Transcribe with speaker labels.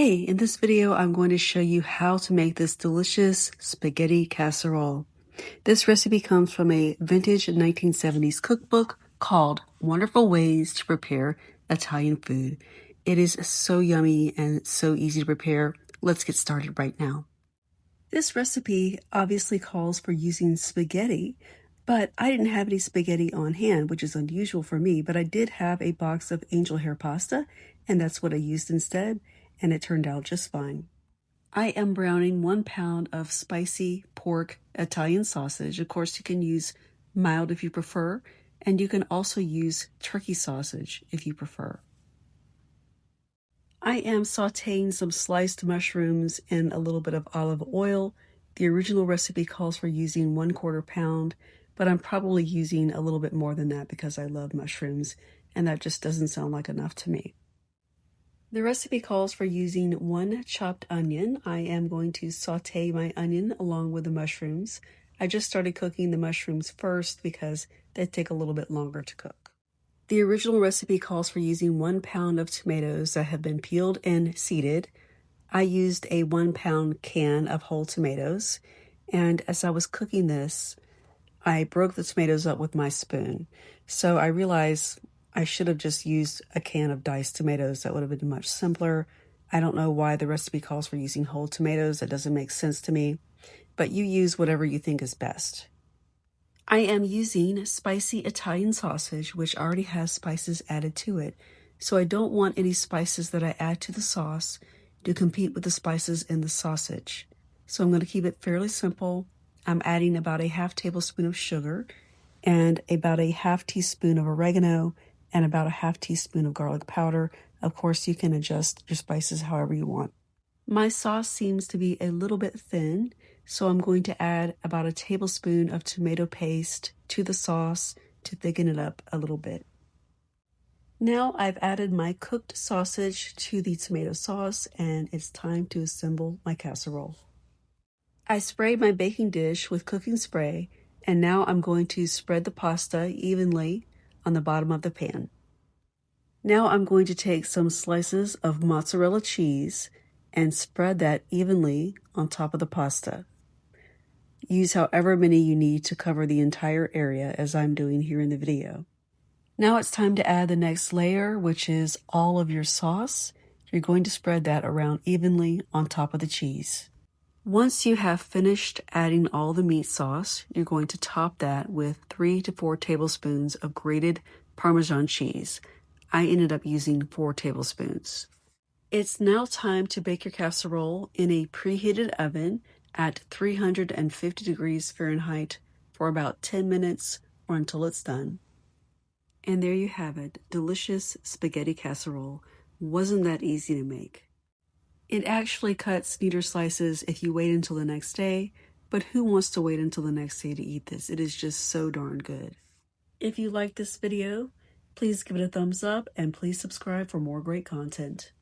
Speaker 1: Hey, in this video, I'm going to show you how to make this delicious spaghetti casserole. This recipe comes from a vintage 1970s cookbook called Wonderful Ways to Prepare Italian Food. It is so yummy and so easy to prepare. Let's get started right now. This recipe obviously calls for using spaghetti, but I didn't have any spaghetti on hand, which is unusual for me, but I did have a box of angel hair pasta, and that's what I used instead, and it turned out just fine. I am browning 1 pound of spicy pork Italian sausage. Of course, you can use mild if you prefer, and you can also use turkey sausage if you prefer. I am sauteing some sliced mushrooms in a little bit of olive oil. The original recipe calls for using 1/4 pound, but I'm probably using a little bit more than that because I love mushrooms, and that just doesn't sound like enough to me. The recipe calls for using 1 chopped onion. I am going to saute my onion along with the mushrooms. I just started cooking the mushrooms first because they take a little bit longer to cook. The original recipe calls for using 1 pound of tomatoes that have been peeled and seeded. I used a 1 pound can of whole tomatoes, and as I was cooking this, I broke the tomatoes up with my spoon. So I realized I should have just used a can of diced tomatoes. That would have been much simpler. I don't know why the recipe calls for using whole tomatoes. That doesn't make sense to me, but you use whatever you think is best. I am using spicy Italian sausage, which already has spices added to it. So I don't want any spices that I add to the sauce to compete with the spices in the sausage. So I'm going to keep it fairly simple. I'm adding about a 1/2 tablespoon of sugar and about a 1/2 teaspoon of oregano and about a 1/2 teaspoon of garlic powder. Of course, you can adjust your spices however you want. My sauce seems to be a little bit thin, so I'm going to add about a tablespoon of tomato paste to the sauce to thicken it up a little bit. Now I've added my cooked sausage to the tomato sauce, and it's time to assemble my casserole. I sprayed my baking dish with cooking spray, and now I'm going to spread the pasta evenly on the bottom of the pan. Now I'm going to take some slices of mozzarella cheese and spread that evenly on top of the pasta. Use however many you need to cover the entire area, as I'm doing here in the video. Now it's time to add the next layer, which is all of your sauce. You're going to spread that around evenly on top of the cheese. Once you have finished adding all the meat sauce, you're going to top that with 3 to 4 tablespoons of grated Parmesan cheese. I ended up using 4 tablespoons. It's now time to bake your casserole in a preheated oven at 350 degrees Fahrenheit for about 10 minutes or until it's done. And there you have it, delicious spaghetti casserole. Wasn't that easy to make? It actually cuts neater slices if you wait until the next day, but who wants to wait until the next day to eat this? It is just so darn good. If you like this video, please give it a thumbs up and please subscribe for more great content.